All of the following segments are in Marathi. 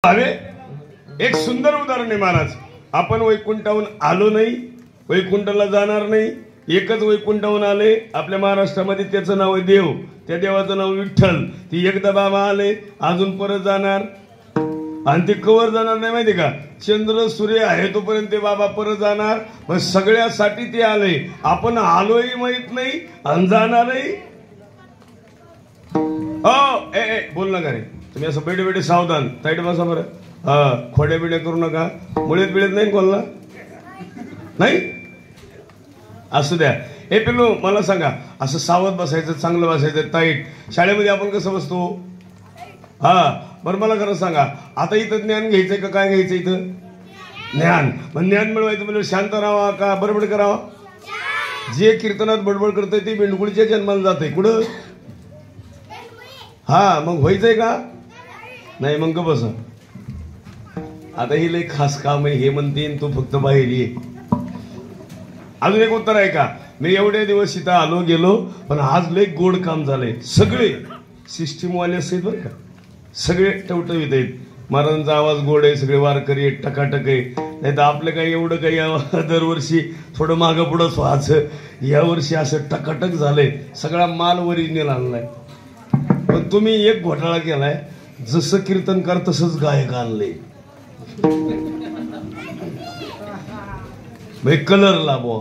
भावे एक सुंदर उदाहरण आहे महाराज. आपण वैकुंठाहून आलो नाही, वैकुंठाला जाणार नाही. एकच वैकुंठाहून आले आपल्या महाराष्ट्रामध्ये, त्याचं नाव आहे देव. त्या देवाचं नाव विठ्ठल. ती एकदा बाबा आले, अजून परत जाणार. आणि ते कवर जाणार नाही माहिती का? चंद्र सूर्य आहे तोपर्यंत ते बाबा परत जाणार. मग सगळ्यासाठी ते आले. आपण आलोही माहित नाही आणि जाणारही. हो ए बोल नका रे, तुम्ही असं बेडे बेडे सावधान ताईट बसा बरं. हा खोड्या बिड्या करू नका. मुळेत बिळेत नाही कोणला नाही. असू द्या. हे पिल्लू मला सांगा, असं सावध बसायचं, चांगलं बसायचं, ताईट. शाळेमध्ये आपण कसं बसतो? हा बरं मला खरं सांगा, आता इथं ज्ञान घ्यायचंय का काय घ्यायचं? इथं ज्ञान. मग ज्ञान मिळवायचं म्हणजे शांत राहावा का बडबड करावा? जे कीर्तनात बडबड करतंय ते बेंडकुळीच्या जन्माला जाते. कुठं? हा मग व्हायचंय का नाही? मग ग बस. आता ही लय खास काम आहे हे म्हणते, तू फक्त बाहेर ये. अजून एक उत्तर आहे का? मी एवढे दिवस इथं आलो गेलो, पण आज लय गोड काम झालंय. सगळे सिस्टीम वाले असतात बरं का, सगळे टवटवीत आहेत. महाराजांचा आवाज गोड आहे, सगळे वारकरी आहेत, टकाटक आहे. नाही तर आपलं काही एवढं काही दरवर्षी थोडं मागं पुढंच व्हायचं. यावर्षी असं टकाटक झालंय. सगळा माल ओरिजिनल आणलाय. पण तुम्ही एक घोटाळा केलाय, जसं कीर्तनकार तसंच गायक आणले. कलर लाभो.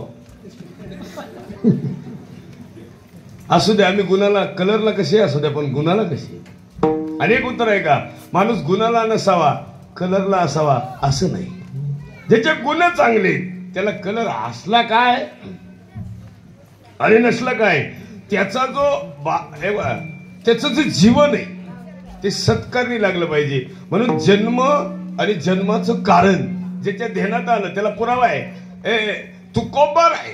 असू द्या, आम्ही गुणाला कलरला कसे असू द्या, पण गुणाला कसे. अनेक उत्तर आहे का? माणूस गुणाला नसावा, कलरला असावा असं नाही. ज्याचे गुण चांगले त्याला कलर असला काय आणि नसला काय, त्याचा जो त्याचं जे जीवन आहे ते सत्कारणी लागलं पाहिजे. म्हणून जन्म आणि जन्माचं कारण ज्याच्या ध्यानात आलं त्याला पुरावा आहे. तुकोबार आहे,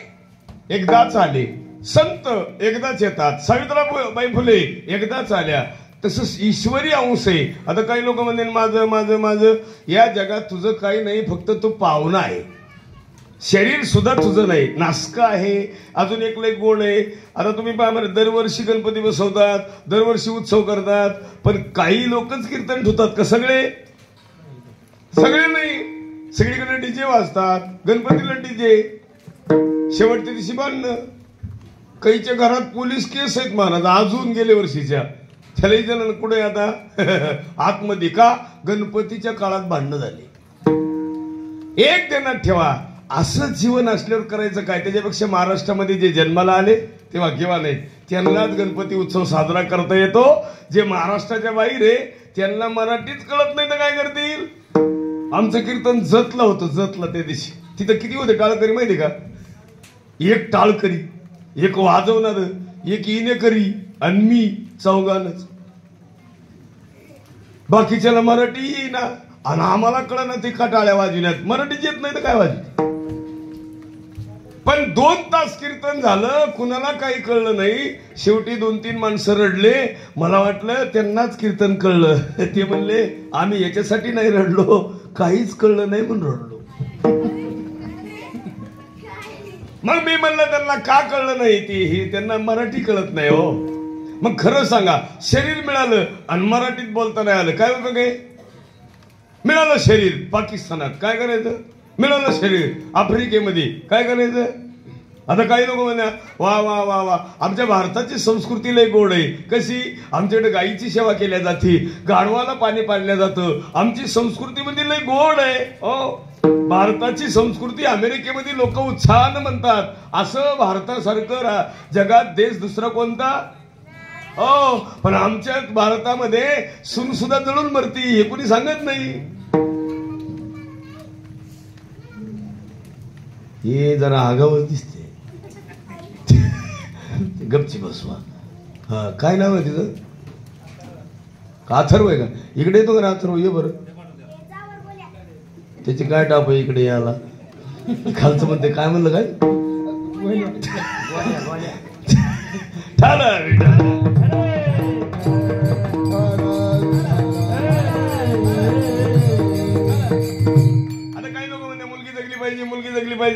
एकदाच आले. संत एकदाच येतात. सावित्रीबाई फुले एकदाच आल्या. तसंच ईश्वरी अंश आहे. आता काही लोक म्हणते माझं माझं माझं. या जगात तुझं काही नाही, फक्त तू पाहुणा आहे. शरीर सुद्धा तुझं नाही, नासका आहे. अजून एक लय गोड आहे. आता तुम्ही पहा, दरवर्षी गणपती बसवतात, दरवर्षी उत्सव करतात, पण काही लोकच कीर्तन ठेवतात का? सगळे सगळे नाही. सगळीकडे डीजे वाजतात, गणपतीला डीजे. शेवटच्या दिवशी बांधणं. काहीच्या घरात पोलीस केस आहेत महाराज अजून गेल्या वर्षीच्या. त्याला जण कुठे आता आतमध्ये का? गणपतीच्या काळात भांडणं झाली. एक ध्यानात ठेवा, असं जीवन असल्यावर करायचं काय? त्याच्यापेक्षा महाराष्ट्रामध्ये जे जन्माला आले ते भाग्यवान आहेत. त्यांनाच गणपती उत्सव साजरा करता येतो. जे महाराष्ट्राच्या बाहेर आहे त्यांना मराठीच कळत नाही तर काय करतील? आमचं कीर्तन जतला होतं, जतला. त्या दिवशी तिथं किती होते टाळकरी माहिती का? एक टाळकरी, एक वाजवणार, एक इनेकरी आणि मी, चौघांच. बाकीच्याला मराठी येईना आणि आम्हाला कळ ना ते का टाळ्या वाजविण्यात. मराठीच येत नाही तर काय वाजवी. पण 2 तास कीर्तन झालं, कुणाला काही कळलं नाही. शेवटी 2-3 माणसं रडले. मला वाटलं त्यांनाच कीर्तन कळलं. ते म्हणले आम्ही याच्यासाठी नाही रडलो, काहीच कळलं नाही म्हणून रडलो. मग मी म्हणलं त्यांना का कळलं नाही? ते त्यांना मराठी कळत नाही हो. मग खरं सांगा, शरीर मिळालं आणि मराठीत बोलता नाही आलं, काय होतं? काय मिळालं शरीर पाकिस्तानात, काय करायचं? मिळालं शरीर आफ्रिकेमध्ये, काय करायचं? आता काही लोक म्हणा वा वा वा वा, आमच्या भारताची संस्कृती लय गोड आहे. कशी? आमच्याकडे गायीची सेवा केल्या जाते, गाढवाला पाणी पाजल्या जातं. आमची संस्कृती म्हणजे लय गोड आहे हो. भारताची संस्कृती अमेरिकेमध्ये लोक उत्साहानं म्हणतात. असं भारतासारखं जगात देश दुसरा कोणता? हो, पण आमच्या भारतामध्ये सून सुद्धा जळून मरती, हे कोणी सांगत नाही. हे जरा आगावच दिसते. गपची बसवा. हा काय नाव आहे तिचं? अथर्व आहे का? इकडे येतो का अथर्व? ये बरं. त्याची काय टाप आहे इकडे याला? खालचं म्हणते काय म्हणलं? काय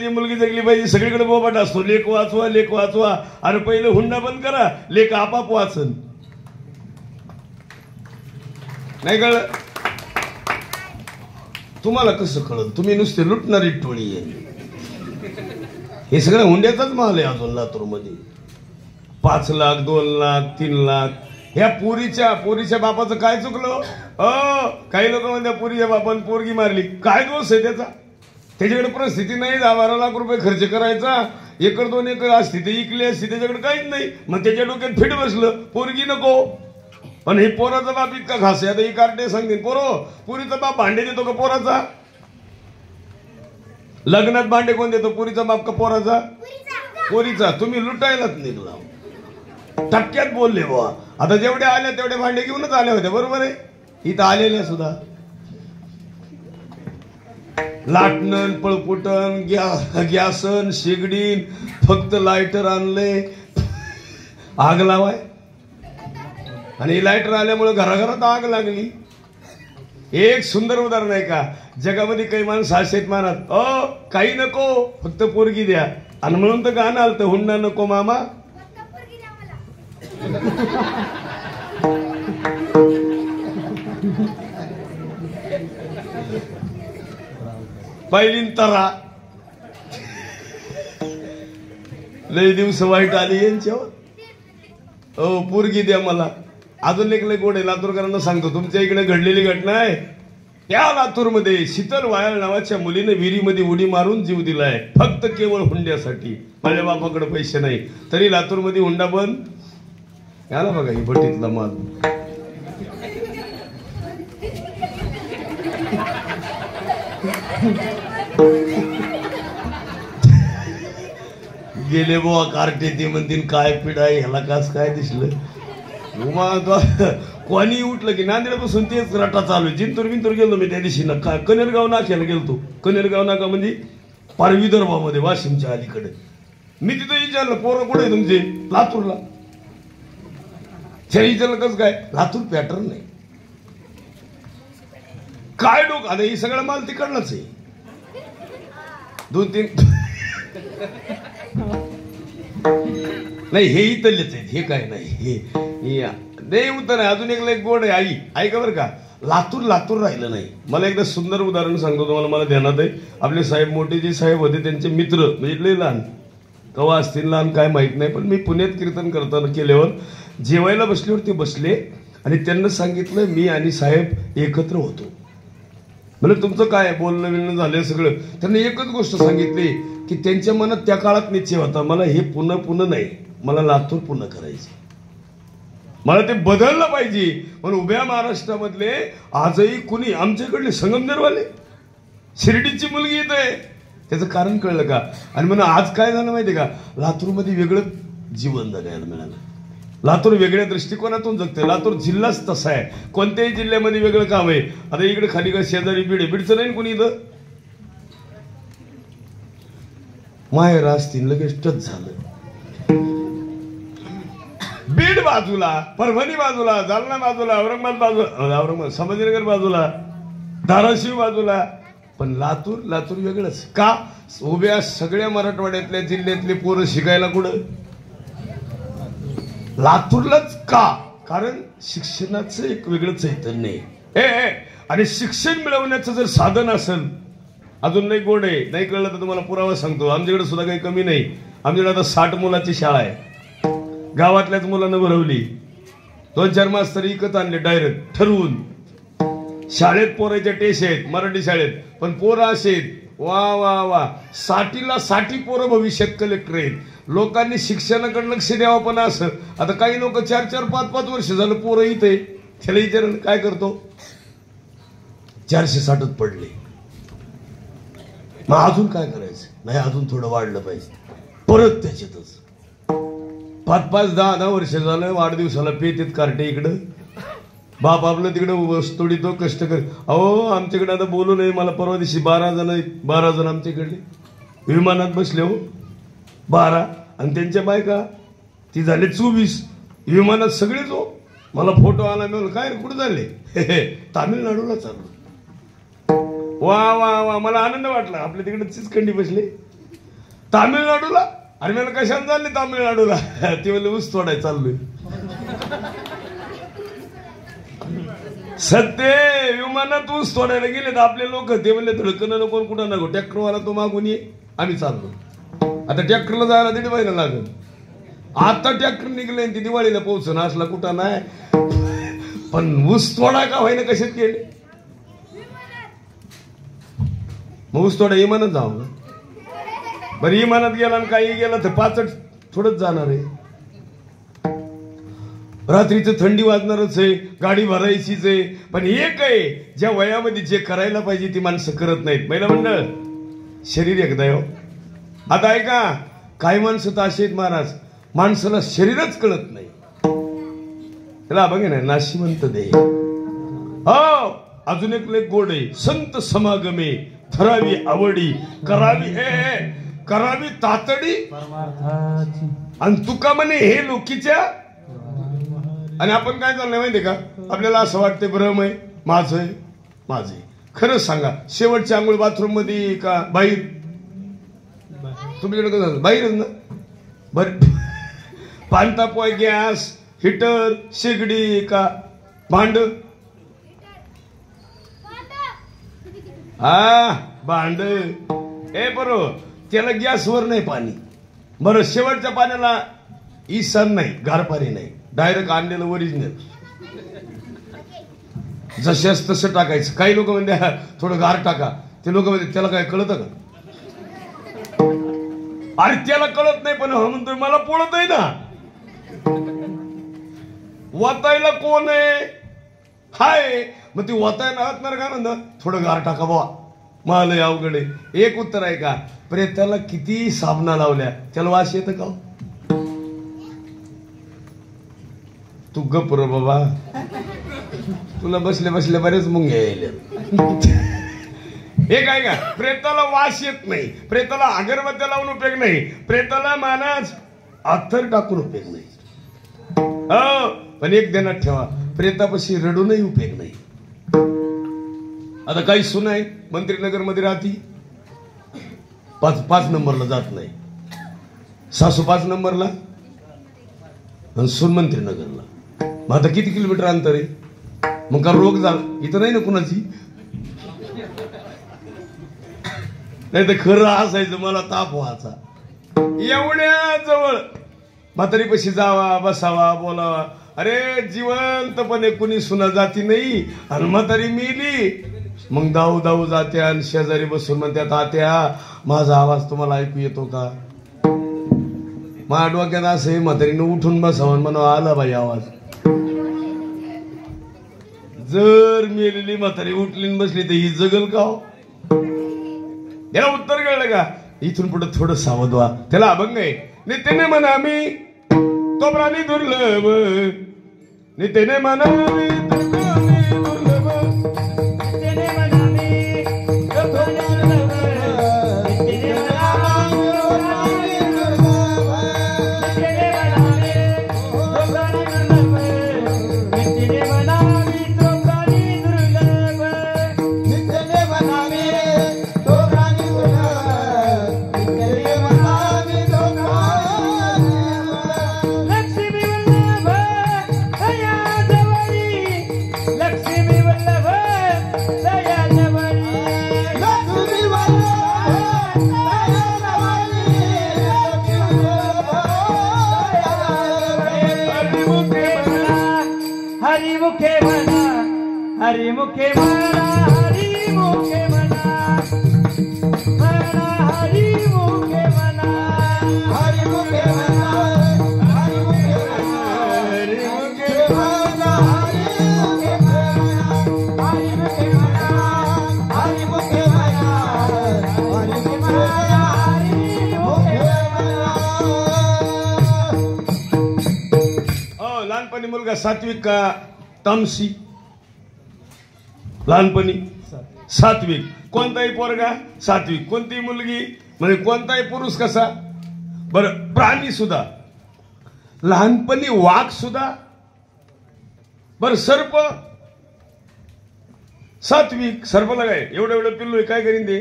मुलगी जगली पाहिजे. सगळीकडे बोबाट असतो, लेख वाचवा लेख वाचवा. अरे पहिलं हुंडा बंद करा, लेख आपाप वाचन. नाही कळलं? तुम्हाला कसं कळलं? तुम्ही नुसते लुटणारी टोळी आहे. हे सगळं हुंड्याचाच माल आहे अजून लातूर मध्ये. 5 लाख 2 लाख 3 लाख. ह्या पोरीच्या बापाचं काय चुकलं? काही लोक म्हणतात पोरीच्या बापाने पोरगी मारली. काय दोष आहे त्याचा? त्याच्याकडे परिस्थिती नाही 10-12 लाख रुपये खर्च करायचा. 1-2 एकर असती ते इकली असती, त्याच्याकडे काहीच नाही. मग त्याच्या डोक्यात फिट बसलं पोरगी नको. पण हे पोराचा बाप इतका घास आहे. आता ही कार्टे सांगतील पोरीचा बाप भांडे देतो का पोराचा? लग्नात भांडे कोण देतो? पोरीचा बाप का पोराचा? पोरीचा. तुम्ही लुटायलाच निघला. टक्क्यात बोलले बुवा. आता जेवढ्या आल्या तेवढे भांडे घेऊनच आल्या होत्या, बरोबर आहे. इथं आलेल्या सुद्धा लाटणं पळपुटण गॅसन शेगडीन फक्त लायटर आणले आग लावाय. आणि लायटर आल्यामुळे घराघरात आग लागली. एक सुंदर उदाहरण आहे का? जगामध्ये काही माणसं असेत मानत काही नको फक्त पोरगी द्या. आणि म्हणून तर गाणं आलं, हुंडा नको मामा. पहिली तरा लय दिवस वाईट आली यांच्यावर. पोरगी द्या मला. अजून एक लय गोड आहे, लातूरकरांना सांगतो. तुमच्या इकडे घडलेली घटना आहे. त्या लातूरमध्ये शीतल वायाळ नावाच्या मुलीने विहिरीमध्ये उडी मारून जीव दिलाय फक्त केवळ हुंड्यासाठी. माझ्या बापाकडे पैसे नाही तरी लातूरमध्ये हुंडा बंद. याला बघा ही भट्टीतला माल. गेले बुवा कार्टे. ते म्हणतील काय पिढाय ह्याला कास काय दिसलं. कोणी उठलं की नांदेडपासून तेच रटा चालू. जिंतूर बिंतूर गेलो मी त्या दिवशी ना. कनेरगाव नाक्याला गेलतो. कनेरगाव नाका म्हणजे पार विदर्भामध्ये वाशिमच्या अलीकडे. मी तिथं विचारलं पोरं कुठे आहे तुमचे? लातूरला. विचारलं कसं काय? लातूर पॅटर्न नाही काय डोक. आता ही सगळा माल तिकडलाच आहे. 2-3 नाही हे इथलेच आहेत. हे काय नाही हे उत्तर आहे. अजून एक गोड आहे. आई ऐका बरं का. लातूर राहिलं नाही. मला एकदा सुंदर उदाहरण सांगतो तुम्हाला. मला ध्यानात आहे. आपले साहेब मोठेजी साहेब होते, त्यांचे मित्र म्हणजे लय लहान कवा असतील लहान काय माहित नाही. पण मी पुण्यात कीर्तन करताना केल्यावर जेवायला बसल्यावर ते बसले आणि त्यांना सांगितलं मी आणि साहेब एकत्र होतो. म्हणजे तुमचं काय बोलणं बिलणं झालं सगळं. त्यांनी एकच गोष्ट सांगितली की त्यांच्या मनात त्या काळात निश्चय होता मला हे पुणे नाही, मला लातूर पूर्ण करायचे. मला ते बदललं पाहिजे. म्हणून उभ्या महाराष्ट्रामधले आजही कुणी आमच्याकडले संगमनेरवाले शिर्डीची मुलगी येत आहे. त्याचं कारण कळलं का? आणि म्हणून आज काय झालं माहितीये का? लातूरमध्ये वेगळं जीवन जगायला मिळालं. लातूर वेगळ्या दृष्टिकोनातून जगते. लातूर जिल्हाच तसा आहे. कोणत्याही जिल्ह्यामध्ये वेगळं काम आहे. आता इकडे खाली का शेजारी बीडचं नाही कुणी इथं माहेर असतील लगेच टच झालं. बीड बाजूला, परभणी बाजूला, जालना बाजूला, औरंगाबाद संभाजीनगर बाजूला, धाराशिव बाजूला. पण लातूर वेगळंच का? उभ्या सगळ्या मराठवाड्यातल्या जिल्ह्यातले पोरं शिकायला कुठं? लातूरलाच का? कारण शिक्षणाचं एक वेगळं चैतन्य आहे. आणि शिक्षण मिळवण्याचं जर साधन असेल अजून नाही गोड आहे. नाही कळलं तर तुम्हाला पुरावा सांगतो. आमच्याकडे सुद्धा काही कमी नाही. आमच्याकडे आता 60 मुलाची शाळा आहे. गावातल्याच मुलांना भरवली. 2-4 मास्तर इकत आणले डायरेक्ट ठरवून. शाळेत पोराच्या टेस्ट आहेत मराठी शाळेत. पण पोरं असे वा वा वा 60 पोरं भविष्यात कलेक्टर आहेत. लोकांनी शिक्षणाकडे लक्ष द्यावं. पण असं आता काही लोक 4-4, 5-5 वर्ष झालं पोरं इथे. त्याला विचार काय करतो? 460च पडले. मग अजून काय करायचं? नाही अजून थोडं वाढलं पाहिजे. परत त्याच्यातच 5-5, 10-10 वर्ष झालं वाढदिवसाला पेतेत कार्टे. इकडं बाप आपलं तिकडं तोडीतो कष्ट कर. अहो आमच्याकडे आता बोलू नये. मला परवा दिवशी 12 जण आमच्याकडले विमानात बसले हो. 12 आणि त्यांच्या बायका ती झाले 24. विमानात सगळेच हो. मला फोटो आला. मी काय कुठे झाले? तामिळनाडूला चाललो. वा वा वा मला आनंद वाटला. आपल्या तिकडे चिचखंडी बसले तामिळनाडूला. अरे मला कशाने चालले तामिळनाडूला? ते म्हणले ऊस तोडाय चाललोय. सत्य विमानात ऊस तोडायला गेले तर आपले लोक ते म्हणले धडकणं नको कुठं नको ट्रॅक्टरवाला तो मागून ये आम्ही चाललो. आता ट्रॅक्टरला जायला 1.5 महिना लागेल. आता ट्रॅक्टर निघले ती दिवाळीला पोहोचून असला कुठं नाही. पण ऊस तोडा का व्हायना कशात गेले. मग ऊस तोडा इमानात जाऊ ना. बरं इमानात गेला आणि काही गेला तर पाचट थोडंच जाणार आहे. रात्रीचं थंडी वाजणारच आहे, गाडी भरायचीच आहे. पण एक आहे ज्या वयामध्ये जे करायला पाहिजे ती माणसं करत नाहीत. महिला मंडळ शरीर एकदा हो. आता ऐका काही माणसं तर असे आहेत महाराज माणसाला शरीरच कळत नाही. त्याला बघे ना नाशिवंत दे. हो अजून एक लेख गोड आहे. संत समागमे ठरावी आवडी करावी तातडी आणि तुका म्हणे हे लोकीच्या. आणि आपण काय चाललंय माहितीये का आपल्याला असं वाटतंय भ्रम आहे माझं खरं सांगा शेवटची आंघोळ बाथरूम मध्ये का बाहेर. तुमच्याकडे कसं बाहेरच ना. बर पानतापोय गॅस हिटर शेगडी का भांड. हा भांड ए बरोबर त्याला गॅसवर नाही पाणी. बरं शेवटच्या पाण्याला इसन नाही गार पाणी नाही डायरेक्ट आणलेलं ओरिजिनल जशाच तसं टाकायचं. काही लोक म्हणते थोडं गार टाका ते लोक म्हणते त्याला काय कळतं का. अरे त्याला कळत नाही पण म्हणतोय मला पोळत आहे ना. वातायला कोण आहे हाय मग ती वातायला असणार का म्हणतात थोडं गार टाका बाबा मला अवघड आहे. एक उत्तर आहे का प्रेताला किती साबणा लावल्या त्याला वास येतं का. तू गप रे बाबा तुला बसले बसले बरेच मुंग्या यायले. हे काय का प्रेताला वास येत नाही. प्रेताला अगरबत्त्या लावून उपयोग नाही. प्रेताला मानस अत्तर टाकून उपयोग नाही. हो पण एक ध्यानात ठेवा प्रेतापाशी रडूनही उपयोग नाही. आता काही सुना आहे मंत्रीनगर मध्ये राहती 5 नंबरला जात नाही. सासू 5 नंबरला आणि सून मंत्रीनगरला. मग आता किती किलोमीटर अंतर आहे. मग का रोग झाला इथं नाही ना कुणाची. नाही तर खरं असायचं मला ताप व्हायचा. एवढ्या जवळ म्हातारीपाशी जावा बसावा बोलावा. अरे जिवंतपणे कुणी सुना जाती नाही आणि म्हातारी मेली मग दाऊ दाऊ जात्या आणि शेजारी बसून म्हणतात आत्या माझा आवाज तुम्हाला ऐकू येतो का. माझ्या डोक्यात असं आहे म्हातारीनं उठून बसावं म्हणा आला बाई आवाज. जर मेलेली म्हातारी उठली बसली तर ही जगल का. याला उत्तर कळलं का. इथून पुढे थोडं सावध व्हा. त्याला अभंग आहे नित्यने म्हणा मी तो प्राणी दुर्लभ नित्यने म्हणा हरी मुखे म्हणा हरी मुखे म्हणा हरी मुखे म्हणा हरी मुखे म्हणा हरी मुखे म्हणा हरी मुखे म्हणा हरी मुखे म्हणा हरी मुखे म्हणा हरी मुखे म्हणा हरी मुखे म्हणा. लहानपणी मुलगा सात्विक का तामसी. लहानपणी सात्विक. कोणताही पोरगा सात्विक. कोणतीही मुलगी म्हणजे कोणताही पुरुष कसा. बरं प्राणी सुद्धा लहानपणी वाघ सुद्धा. बरं सर्प सात्विक. सर्पला काय एवढं एवढं पिल्लू काय करीन ते.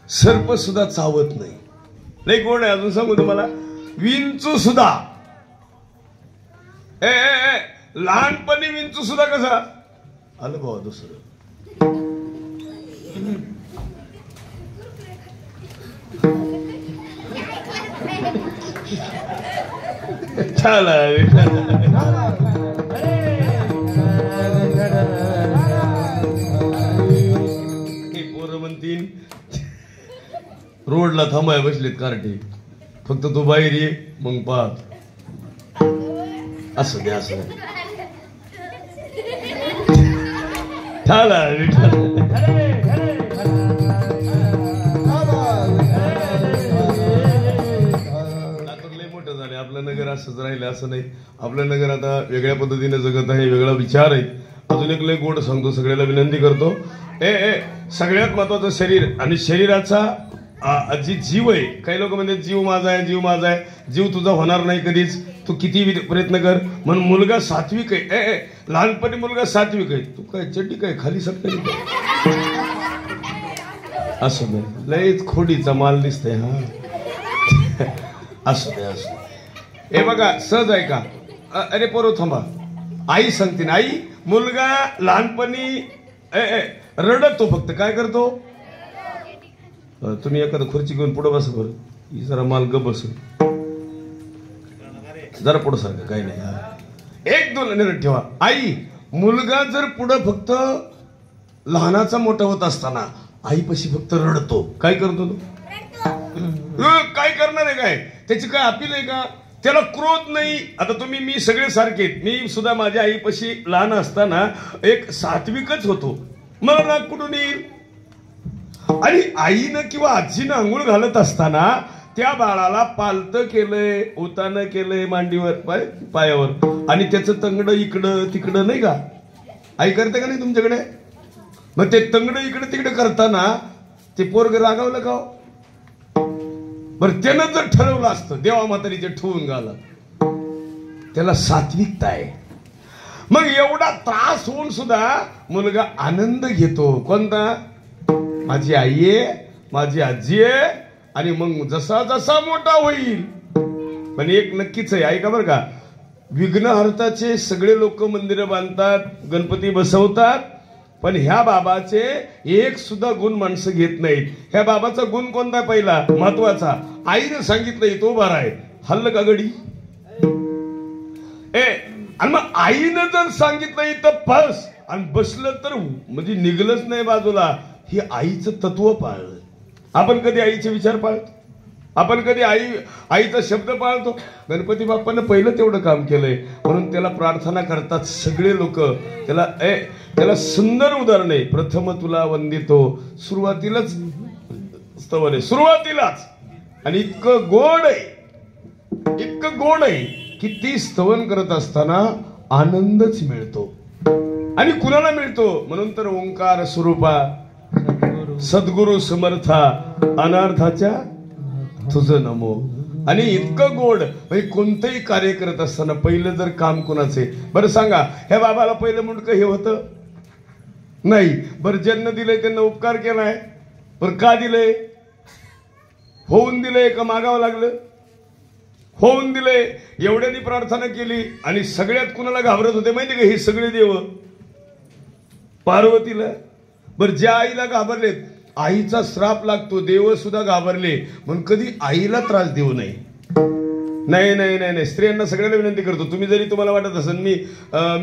सर्प सुद्धा चावत नाही. लई कोण आहे अजून सांगू तुम्हाला. विंचू सुद्धा लहानपणी विंचू सुद्धा कसा आलं बाबा दुसरं. चला पोरं म्हणतील रोडला थांबाय बसलेत कार्टे, फक्त तू बाहेर ये मग पाहत. असं द्या असं मोठं झाले. आपलं नगर असंच राहिलं असं नाही. आपलं नगर आता वेगळ्या पद्धतीने जगत आहे, वेगळा विचार आहे. अजून एक लय गोड सांगतो, सगळ्याला विनंती करतो. सगळ्यात महत्वाचं शरीर, आणि शरीराचा जी जीव आहे. काही लोक म्हणतात जीव माझा आहे, जीव माझा आहे. जीव तुझा होणार नाही कधीच, तू किती प्रयत्न कर. म्हणून मुलगा सात्विक आहे. लहानपणी मुलगा सात्विक आहे. तू काय चड्डी काय खाली सटकली असं नाही, लयच खोडीचा माल दिसतंय. हा असं दे असं. हे बघा सहज आहे का. अरे पोरो थांबा, आई सांगते ना. आई मुलगा लहानपणी रडतो, फक्त काय करतो. तुम्ही एखादं खुर्ची घेऊन पुढे बसा बरं. ही जरा माल ग बस जरा पुढं सारखं काही नाही. एक दोन मिनिट ठेवा. आई मुलगा जर पुढं फक्त लहानाचा मोठा होत असताना आईपाशी फक्त रडतो, काय करतो तो. काय करणार आहे काय, त्याची काय अपील आहे का. त्याला क्रोध नाही. आता तुम्ही मी सगळे सारखे, मी सुद्धा माझ्या आईपाशी लहान असताना एक सात्विकच होतो. मला राग कुठून येईल. आणि आईनं किंवा आजीनं आंघोळ घालत असताना त्या बाळाला पालतं केलंय, ओतानं केलंय मांडीवर पायावर, आणि त्याचं तंगड इकडं तिकडं नाही का. आई करते का नाही तुमच्याकडे. मग ते तंगड इकडे तिकडे करताना ते पोरग रागावलं का. बरं त्यानं जर ठरवलं असतं देवा म्हातारीचे ठेवून घाला, त्याला सात्विकता आहे. मग एवढा त्रास होऊन सुद्धा मुलगा आनंद घेतो. कोणता. माझी आई आहे, माझी आजी आहे. आणि मग जसा जसा मोठा होईल. पण एक नक्कीच आहे, ऐका बरं का. विघ्नहर्ताचे सगळे लोक मंदिरं बांधतात, गणपती बसवतात, पण ह्या बाबाचे एक सुद्धा गुण माणसं घेत नाहीत. ह्या बाबाचा गुण कोणता पहिला महत्वाचा. आईने सांगितलंय तो बरा आहे. हल्ल का गडी. आणि मग आईनं जर सांगितलं तर बस, आणि बसलं तर म्हणजे निघलंच नाही बाजूला. हे आईचं तत्व पाळलं. आपण कधी आईचे विचार पाळतो. आपण कधी आईचा शब्द पाळतो. गणपती बाप्पानं पहिलं तेवढं काम केलंय, म्हणून त्याला प्रार्थना करतात सगळे लोक. त्याला सुंदर उदाहरण आहे. प्रथम तुला वंदितो, सुरुवातीलाच स्तवन आहे, सुरुवातीलाच. आणि इतकं गोड आहे, इतकं गोड आहे की ती स्तवन करत असताना आनंदच मिळतो. आणि कुणाला मिळतो. म्हणून तर ओंकार स्वरूपा सद्गुरु समर्था अनार्थाच्या तुझं नमो. आणि इतकं गोड. म्हणजे कोणतंही कार्य करत असताना पहिलं जर काम कोणाचे. बरं सांगा, ह्या बाबाला पहिलं मुंडकं हे होतं नाही. बरं ज्यांना दिलंय त्यांना उपकार केलाय. बरं का दिलंय. होऊन दिलंय का मागावं लागलं. होऊन दिलंय. एवढ्यांनी प्रार्थना केली. आणि सगळ्यात कुणाला घाबरत होते माहिती का हे सगळे देव. पार्वतीला. बरं ज्या आईला घाबरलेत, आईचा श्राप लागतो. देव सुद्धा घाबरले. म्हणून कधी आईला त्रास देऊ नये. नाही नाही नाही नाही. स्त्रियांना सगळ्यांना विनंती करतो, तुम्ही जरी तुम्हाला वाटत असेल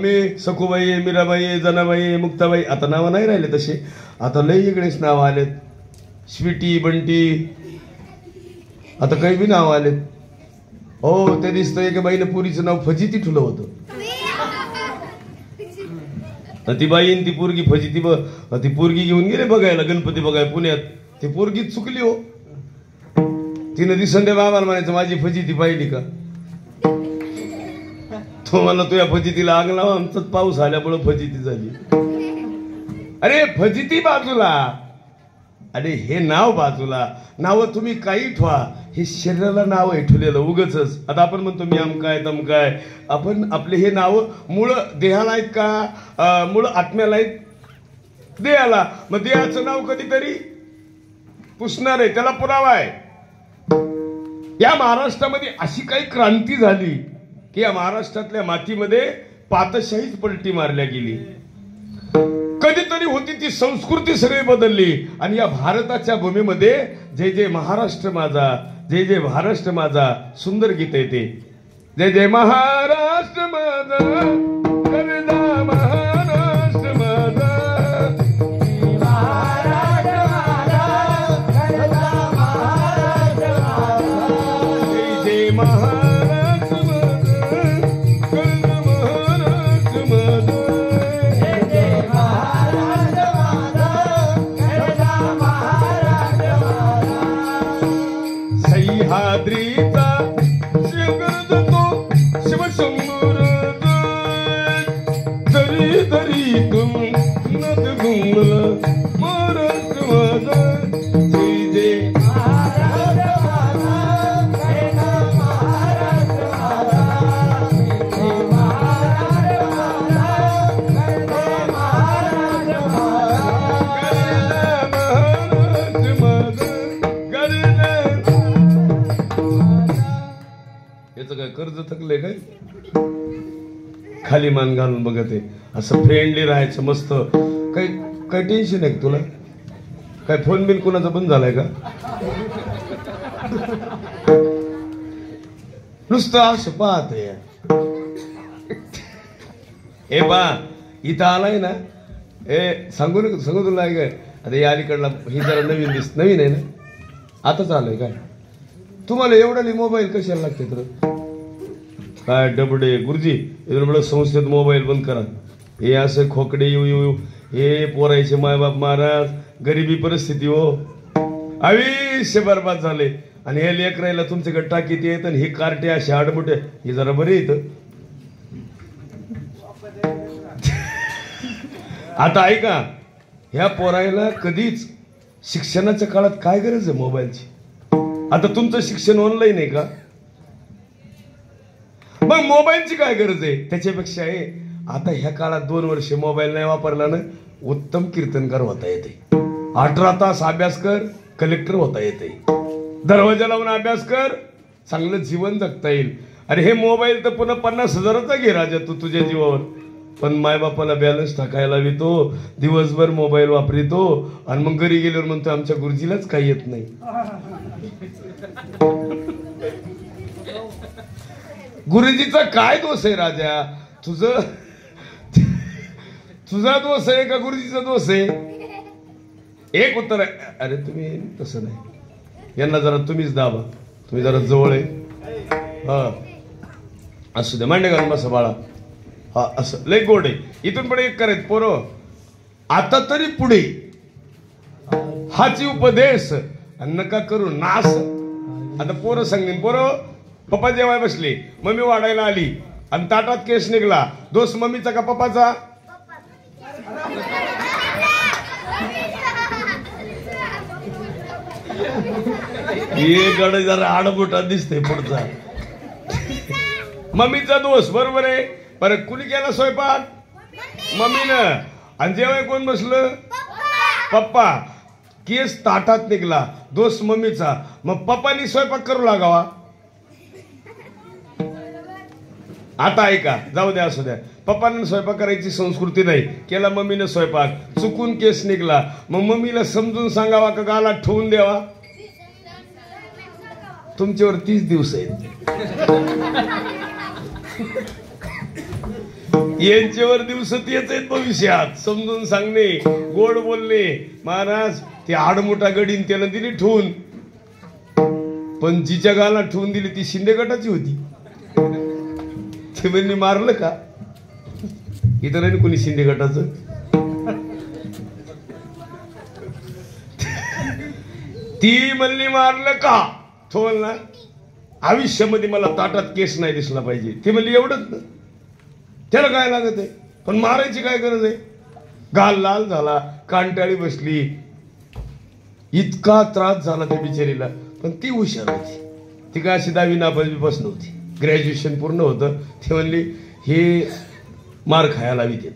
मी सखूबाई आहे, मीराबाई आहे, जनाबाई आहे, मुक्ताबाई, आता नावं नाही राहिले तसे. आता लय वेगळेच नाव आलेत. स्वीटी, बंटी, आता काही बी नाव आलेत. हो ते दिसतंय की बाईनं पुरीचं नाव फजिती ठुलं होतं. ती बाई ती पोरगी फजिती ती पोरगी घेऊन गेले बघायला, गणपती बघायला पुण्यात. ती पोरगी चुकली हो. तिनं दिसंडे बाबाला म्हणायचं माझी फजिती पाहिली का. तो मला तुझ्या फजितीला आग लावा, आमचाच पाऊस आल्यामुळे फजिती झाली. अरे फजिती बाजूला, अरे हे नाव बाजूला. नाव तुम्ही काही ठेवा, हे शरीराला नाव आहे ठेवलेलं उगच. आता आपण म्हणतो मी अमकाय तमकाय. आपण आपले हे नाव मूळ देहाला आहेत का, मूळ आत्म्याला आहेत. देहाला. मग देहाचं नाव कधीतरी पुसणार आहे, त्याला पुरावा आहे. या महाराष्ट्रामध्ये अशी काही क्रांती झाली की या महाराष्ट्रातल्या मातीमध्ये पातशाहीच पलटी मारल्या गेली. होती ती संस्कृती सगळी बदलली आणि या भारताच्या भूमीमध्ये जय जय महाराष्ट्र माझा, जय जय महाराष्ट्र माझा सुंदर गीत आहे ते. जय जय महाराष्ट्र माझा, करजा महाराष्ट्र माझा, महाराष्ट्र माझा, करजा महाराष्ट्र माझा. जय जय महाराष्ट्र माझा, करजा महाराष्ट्र माझा. जय जय महाराष्ट्र माझा, करजा महाराष्ट्र माझा. सह्याद्रीचा शिवगर्द तो शिवशंभर दरी दरी तुम नद घुमला महाराष्ट्र माझा. जय जय महाराष्ट्र माझा, करजा महाराष्ट्र माझा. जय महाराष्ट्र माझा, करजा महाराष्ट्र माझा. महाराष्ट्र माझा गर्द. याचं काय कर्ज थकले काय? खाली मान घालून बघत आहे. असं फ्रेंडली राहायचं मस्त. काही काही टेन्शन आहे का तुला? काय फोन बिन कोणाचा बंद झालाय का? नुसतं असं पाहत ए बा इथं आलाय ना. सांगू तुला काय आता या अलीकडला ही जरा नवीन आहे ना. आताच आलोय काय? तुम्हाला एवढा मोबाईल कशाला लागते तर? काय डबडे गुरुजी एवढं संस्थेत मोबाईल बंद करा. हे असं खोकडे येऊ हे पोरायचे मायबाप महाराज गरिबी परिस्थिती हो आयुष्य बरबाद झाले आणि हे लेकरायला तुमच्याकडे टाकीत येत आणि ही कार्टे असे आडमुठे हे जरा बरे येत. आता ऐका ह्या पोरायला कधीच शिक्षणाच्या काळात काय गरज आहे मोबाईलची? आता तुमचं शिक्षण ऑनलाईन आहे का? मग मोबाईलची काय गरज आहे? त्याच्यापेक्षा आहे आता ह्या काळात 2 वर्ष मोबाईल नाही वापरला ना उत्तम कीर्तनकार होता येते. 18 तास अभ्यास कर कलेक्टर होता येते. दरवाजा लावून अभ्यास कर चांगलं जीवन जगता येईल. अरे हे मोबाईल तर पुन्हा 50,000चा घे राजा तू तुझ्या जीवावर. पण मायबापाला बॅलन्स टाकायला वितो दिवसभर मोबाईल वापरितो आणि मग घरी गेल्यावर म्हणतो आमच्या गुरुजीलाच काही येत नाही. गुरुजीचा काय दोष आहे राजा? तुझा दोष आहे का गुरुजीचा दोष आहे? एक उत्तर आहे. अरे तुम्ही तसं नाही यांना जरा तुम्हीच दाबा. तुम्ही जरा जवळ आहे. हा असू दे मांडे घालून बसा बाळा. हा असं लय गोड आहे. इथून पुढे एक करायचं पोरं आता तरी पुढे हाची उपदेश नका करू नाश. आता पोरं सांगेन पोरं पप्पा जेवाय बसले मम्मी वाढायला आली आणि ताटात केस निघला. दोष मम्मीचा का पप्पाचा? हे गड जरा आडबोटा दिसते पुढचा. मम्मीचा दोष बरोबर आहे. परत कुणी केला स्वयंपाक? मम्मीनं. आणि जेवाय कोण बसलं? पप्पा. केस ताटात निघला दोष मम्मीचा. मग पप्पानी स्वयंपाक करू लागावा. आता ऐका जाऊ द्या असू द्या. पप्पांना स्वयंपाक करायची संस्कृती नाही. केला मम्मीनं स्वयंपाक चुकून केस निघला मग मम्मीला समजून सांगावा का गाला ठेवून द्यावा? तुमच्यावर 30 दिवस आहेत. यांच्यावर दिवस तेच आहेत भविष्यात. समजून सांगणे गोड बोलणे. महाराज ते आडमोठा गडीन त्याला दिली ठेवून पण जिच्या गाला ठेवून दिली ती शिंदे गटाची होती. ते म्हणजे मारलं का? इथं नाही कोणी शिंदे गटाचं. ती म्हणली मारलं का? तो म्हणला आयुष्यामध्ये मला ताटात केस नाही दिसला पाहिजे. ती म्हणली एवढंच ना त्याला काय लागत आहे? पण मारायची काय गरज आहे? गाल लाल झाला कांटाळी बसली इतका त्रास झाला त्या बिचारीला. पण ती हुशार होती. ती काय अशी 10वी नापास बस नव्हती. ग्रॅज्युएशन पूर्ण होतं. ती म्हणली हे मार खायला हवी ते.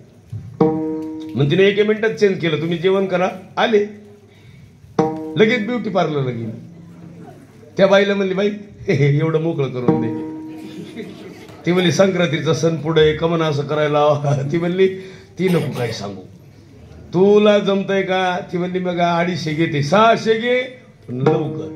मग तिने 1 मिनिटात चेंज केलं. तुम्ही जेवण करा. आले लगेच ब्युटी पार्लरला गेली. त्या बाईला म्हणली बाई एवढं मोकळं करून दे. ती म्हणली संक्रांतीचा सण पुढे कमन असं करायला. ती म्हणली ती नको काय सांगू. तुला जमतंय का? ती म्हणली मग 250 घेते, 600 घे पण लवकर.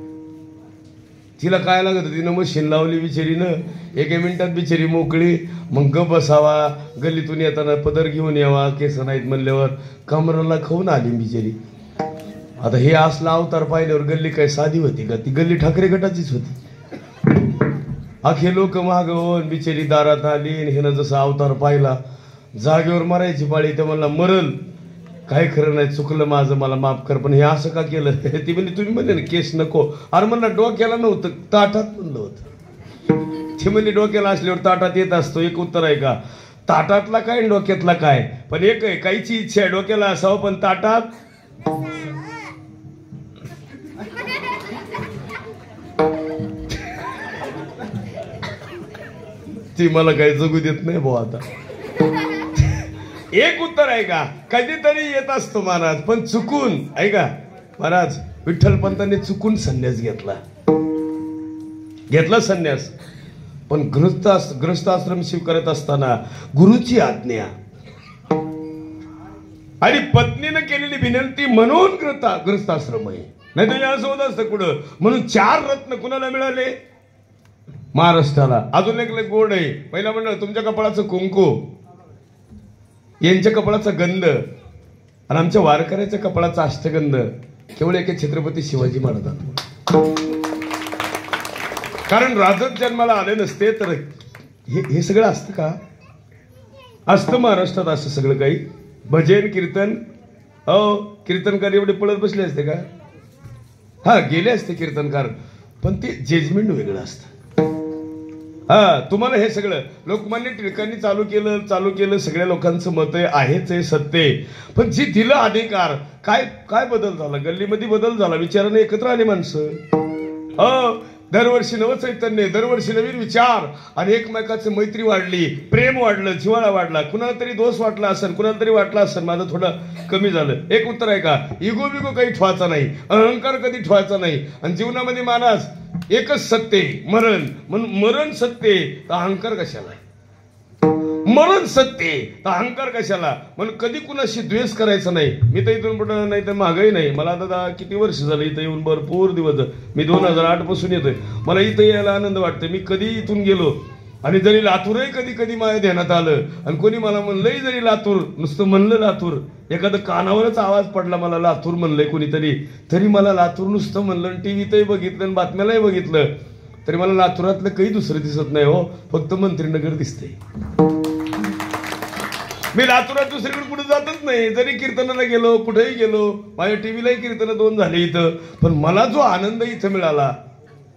तिला काय लागत, तिनं मशीन लावली बिचारीनं, 1 मिनिटात बिचारी मोकळी. मग ग बसावा, गल्लीतून येताना पदर घेऊन यावा, केस नाहीत म्हणल्यावर कमराला खाऊन आली बिचारी. आता हे असला अवतार पाहिल्यावर गल्ली काय साधी होती का? ती गल्ली ठाकरे गटाचीच होती. अखे लोक मागवून बिचारी दारात आली. हिनं जसा अवतार पाहिला, जागेवर मरायची पाळी. ते मला मरल, काय खरं नाही, चुकलं माझं, मला माफ कर, पण हे असं का केलं? ती म्हणली तुम्ही म्हणले ना केस नको. अरे म्हणलं डोक्याला नव्हतं, ताटात म्हणलं होतं. ती म्हणली डोक्याला असल्यावर ताटात येत असतो. एक उत्तर आहे का? ताटातला काय डोक्यातला काय? पण एक आहे, काहीची इच्छा आहे डोक्याला असावं पण ताटात. ती मला काही जगू देत नाही भाऊ. आता एक उत्तर आहे का? कधीतरी येत असतो महाराज, पण चुकून. ऐका महाराज, विठ्ठलपंतांनी चुकून संन्यास घेतला संन्यास. पण गृहस्थाश्रम स्वीकारत असताना गुरुची आज्ञा आणि पत्नीनं केलेली विनंती म्हणून गृहस्थाश्रम आहे. नाही तर असं होत असतं कुठं. म्हणून 4 रत्न कुणाला मिळाले? महाराष्ट्राला. अजून एक गोड आहे. पहिला म्हणलं तुमच्या कपाळाचं कुंकू, यांच्या कपाळाचा गंध आणि आमच्या वारकऱ्याच्या कपाळाचा अष्टगंध केवळ एका छत्रपती शिवाजी महाराजांना. कारण राजत जन्माला आले नसते तर हे सगळं असतं का? असतं महाराष्ट्रात असं सगळं काही. भजन कीर्तन, कीर्तनकार एवढे पळत बसले असते का? हा, गेले असते कीर्तनकार, पण ते जजमेंट वेगळं असतं. तुम्हाला हे सगळं लोकमान्य टिळकांनी चालू केलं. सगळ्या लोकांचं मत आहेच आहे, सत्य आहे. पण जी दिलं अधिकार, काय बदल झाला? गल्लीमध्ये बदल झाला, विचाराने एकत्र आले माणसं. दरवर्षी नवं चैतन्य, दरवर्षी नवीन विचार आणि एकमेकाची मैत्री वाढली, प्रेम वाढलं, जिव्हाळा वाढला. कुणाला तरी दोष वाटला असेल, कुणाला तरी वाटला असेल माझं थोडं कमी झालं. एक उत्तर आहे का? इगो बिगो काही ठेवायचा नाही, अहंकार कधी ठेवायचा नाही. आणि जीवनामध्ये माणूस एकच सत्य, मरण. म्हणून मरण सत्य तर अहंकार कशाला? मरण सत्य तर अहंकार कशाला? म्हणून कधी कुणाशी द्वेष करायचा नाही. मी तर इथून पुढे नाही तर मागही नाही. मला आता किती वर्ष झालं इथं येऊन, भरपूर दिवस. मी 2008 पासून येतोय. मला इथं यायला आनंद वाटतो. मी कधी इथून गेलो आणि जरी लातूरही कधी कधी माझ्या ध्यानात आलं आणि कोणी मला म्हणलंही जरी लातूर, नुसतं म्हणलं लातूर, एखादं कानावरच आवाज पडला मला लातूर म्हणलंय कोणीतरी, तरी मला लातूर नुसतं म्हणलं. टीव्हीतही बघितलं आणि बातम्यालाही बघितलं तरी मला लातूरातलं काही दुसरं दिसत नाही हो, फक्त मंत्रीनगर दिसते. मी लातूरात दुसरीकडे कुठे जातच नाही. जरी कीर्तनाला गेलो, कुठेही गेलो, माझ्या टीव्हीलाही कीर्तन 2 झाले इथं. पण मला जो आनंद इथं मिळाला,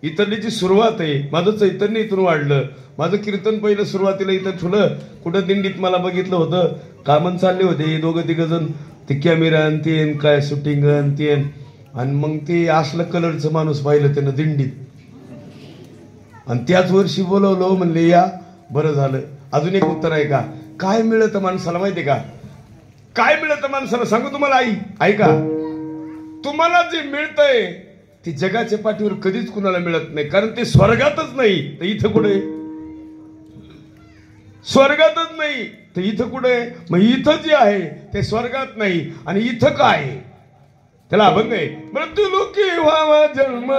इथलीची सुरुवात आहे. माझं चैतन्य इथून वाढलं. माझं कीर्तन पहिलं सुरुवातीला इथं ठुलं. कुठं दिंडीत मला बघितलं होतं, कामन चालले होते 2-3 जण, ते कॅमेरा आणि ते काय शूटिंग आणि ते. आणि मग ते असलं कलरचं माणूस पाहिलं त्यानं दिंडीत, आणि त्याच वर्षी बोलवलं. म्हणले या, बरं झालं. अजून एक उत्तर आहे का? काय मिळतं माणसाला माहितीये का? काय मिळतं माणसाला सांगू तुम्हाला? ऐका, तुम्हाला जे मिळतंय ते जगाच्या पाठीवर कधीच कुणाला मिळत नाही. कारण ते स्वर्गातच नाही तर इथं कुठे? स्वर्गातच नाही तर इथं कुठे? मग इथं जे आहे ते स्वर्गात नाही आणि इथं काय? त्याला अभंग आहे, मृत्यू लोकी व्हावा जन्म,